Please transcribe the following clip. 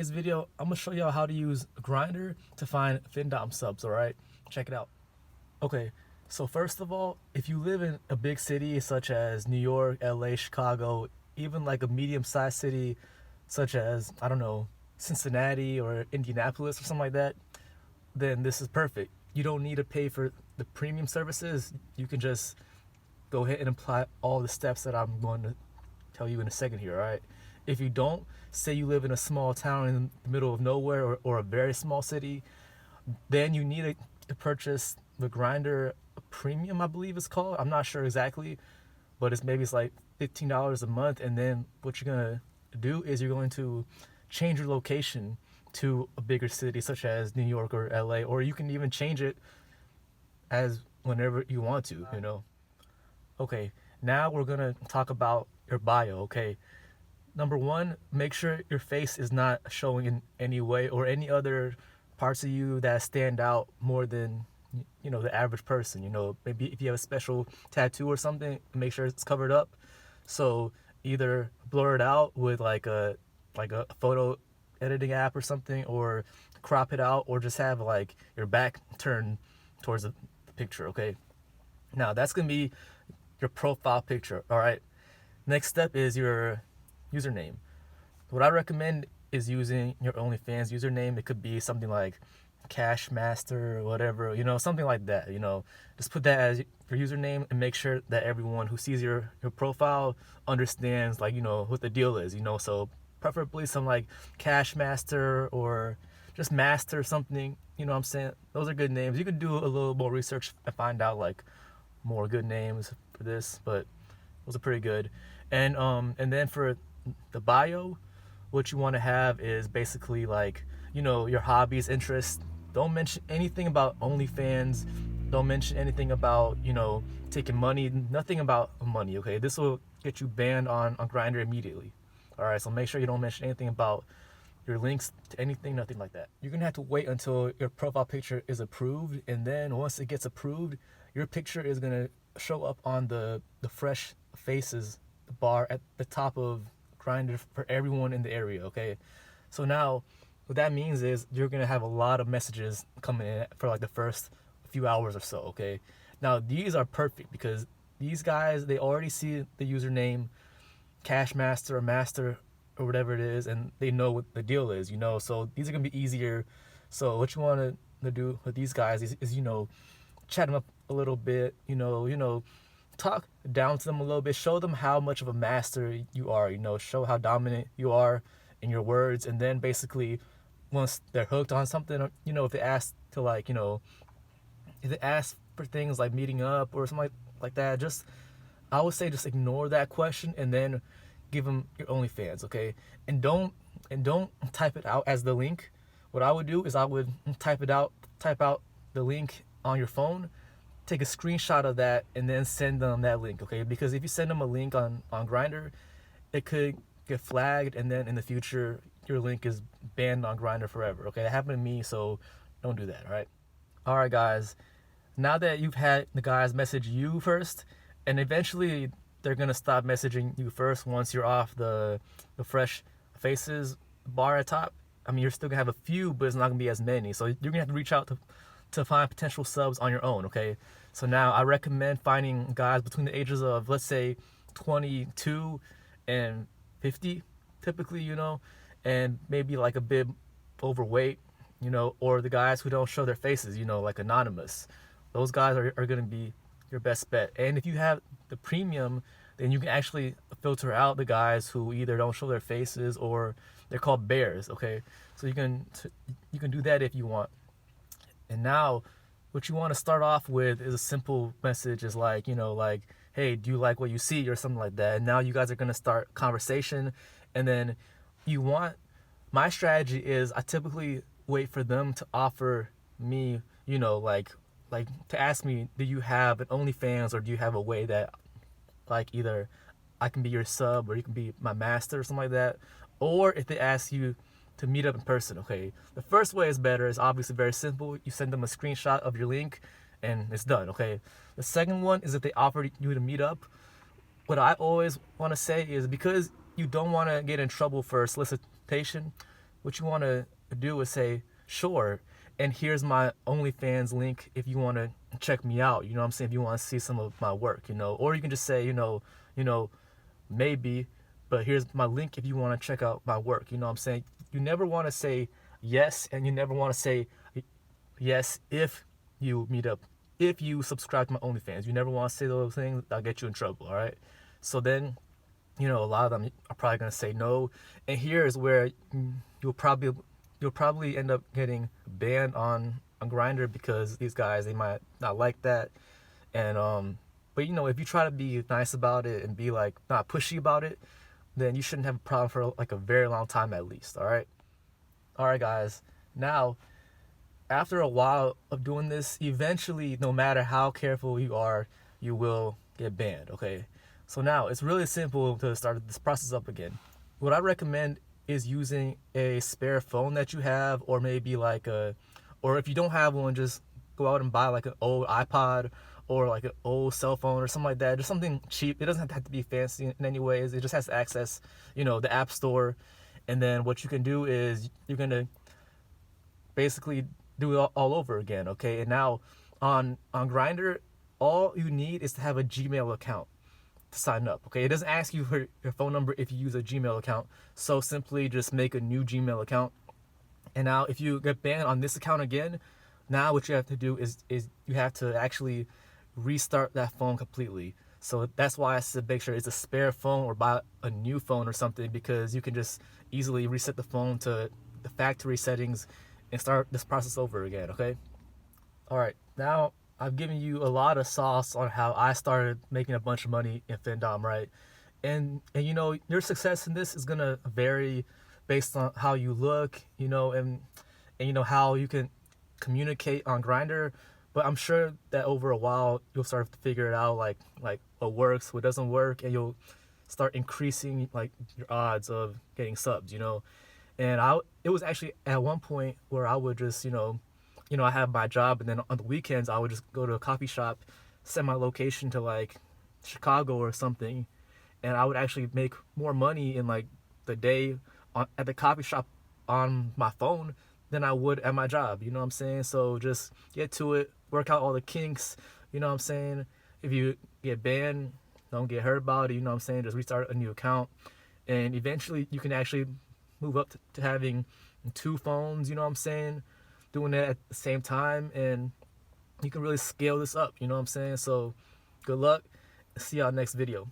This video, I'm gonna show y'all how to use Grindr to find findom subs. All right, check it out. Okay, so first of all, if you live in a big city such as New York, LA, Chicago, even like a medium-sized city such as, I don't know, Cincinnati or Indianapolis or something like that, then this is perfect. You don't need to pay for the premium services. You can just go ahead and apply all the steps that I'm going to tell you in a second here, all right? If you don't, say you live in a small town in the middle of nowhere, or a very small city, then you need to purchase the Grindr Premium, I believe it's called. I'm not sure exactly, but it's like $15 a month. And then what you're gonna do is you're going to change your location to a bigger city such as New York or LA, or you can even change it as whenever you want to, you know. Okay, now we're gonna talk about your bio. Okay, number one, make sure your face is not showing in any way or any other parts of you that stand out more than the average person. Maybe if you have a special tattoo or something, make sure it's covered up. So either blur it out with like a photo editing app or something, or crop it out, or just have like your back turned towards the picture. Okay, now that's gonna be your profile picture. All right, next step is your username. What I recommend is using your OnlyFans username. It could be something like Cash Master or whatever, something like that. Just put that as your username and make sure that everyone who sees your profile understands what the deal is. So preferably some like Cash Master or just Master something. You know what I'm saying? Those are good names. You could do a little more research and find out like more good names for this, but those are pretty good. And then for the bio, what you want to have is basically like your hobbies, interests. Don't mention anything about OnlyFans. Don't mention anything about taking money. Nothing about money. Okay, this will get you banned on Grindr immediately. All right, so make sure you don't mention anything about your links to anything, nothing like that. You're gonna have to wait until your profile picture is approved, and then once it gets approved, your picture is gonna show up on the fresh faces bar at the top of Grindr for everyone in the area. Okay, so now what that means is you're gonna have a lot of messages coming in for like the first few hours or so. Okay, now these are perfect because these guys, they already see the username Cash Master or Master or whatever it is, and they know what the deal is. So these are gonna be easier. So what you want to do with these guys is chat them up a little bit, talk down to them a little bit, show them how much of a master you are, show how dominant you are in your words. And then basically once they're hooked on something, if they ask to if they ask for things like meeting up or something like that, I would say just ignore that question and then give them your OnlyFans. Okay, and don't type it out as the link. What I would do is I would type out the link on your phone, take a screenshot of that, and then send them that link. Okay, because if you send them a link on Grindr, it could get flagged, and then in the future your link is banned on Grindr forever. Okay, that happened to me, so don't do that. All right guys, now that you've had the guys message you first, and eventually they're gonna stop messaging you first once you're off the fresh faces bar at top. I mean, you're still gonna have a few, but it's not gonna be as many. So you're gonna have to reach out to find potential subs on your own. Okay, so now I recommend finding guys between the ages of, let's say, 22 and 50 typically, and maybe like a bit overweight, or the guys who don't show their faces, like anonymous. Those guys are gonna be your best bet. And if you have the premium, then you can actually filter out the guys who either don't show their faces or they're called bears. Okay, so you can do that if you want. And now what you want to start off with is a simple message, is like, hey, do you like what you see, or something like that. And now you guys are going to start conversation. And then my strategy is I typically wait for them to offer me, like to ask me, do you have an OnlyFans, or do you have a way that like either I can be your sub or you can be my master or something like that. Or if they ask you to meet up in person. Okay, the first way is better. It's obviously very simple. You send them a screenshot of your link and it's done. Okay, the second one is if they offer you to meet up. What I always want to say is, because you don't want to get in trouble for solicitation, what you want to do is say, sure, and here's my OnlyFans link if you want to check me out. You know what I'm saying? If you want to see some of my work, or you can just say, you know, maybe, but here's my link if you want to check out my work. You know what I'm saying? You never want to say yes, and you never want to say yes if you meet up, if you subscribe to my OnlyFans. You never want to say those things. That'll get you in trouble, all right? So then, a lot of them are probably going to say no. And here is where you'll probably end up getting banned on Grindr, because these guys, they might not like that. And but if you try to be nice about it and be like not pushy about it, then you shouldn't have a problem for like a very long time at least. All right, guys. Now, after a while of doing this, eventually, no matter how careful you are, you will get banned. Okay. So now it's really simple to start this process up again. What I recommend is using a spare phone that you have, or maybe or if you don't have one, just go out and buy like an old iPod or like an old cell phone or something like that. Just something cheap. It doesn't have to be fancy in any ways. It just has to access, the App Store. And then what you can do is you're gonna basically do it all over again. Okay. And now on Grindr, all you need is to have a Gmail account to sign up. Okay, it doesn't ask you for your phone number if you use a Gmail account. So simply just make a new Gmail account. And now if you get banned on this account again, now what you have to do is you have to actually restart that phone completely. So that's why I said make sure it's a spare phone or buy a new phone or something, because you can just easily reset the phone to the factory settings and start this process over again. Okay. All right, now I've given you a lot of sauce on how I started making a bunch of money in findom, right? And your success in this is gonna vary based on how you look, and how you can communicate on Grindr. But I'm sure that over a while you'll start to figure it out, like what works, what doesn't work, and you'll start increasing like your odds of getting subs. And it was actually at one point where I would just I have my job, and then on the weekends I would just go to a coffee shop, set my location to like Chicago or something, and I would actually make more money in like the day at the coffee shop on my phone than I would at my job. You know what I'm saying? So just get to it, work out all the kinks. You know what I'm saying? If you get banned, don't get hurt about it. You know what I'm saying? Just restart a new account, and eventually you can actually move up to having 2 phones. You know what I'm saying? Doing that at the same time, and you can really scale this up. You know what I'm saying? So good luck. See y'all next video.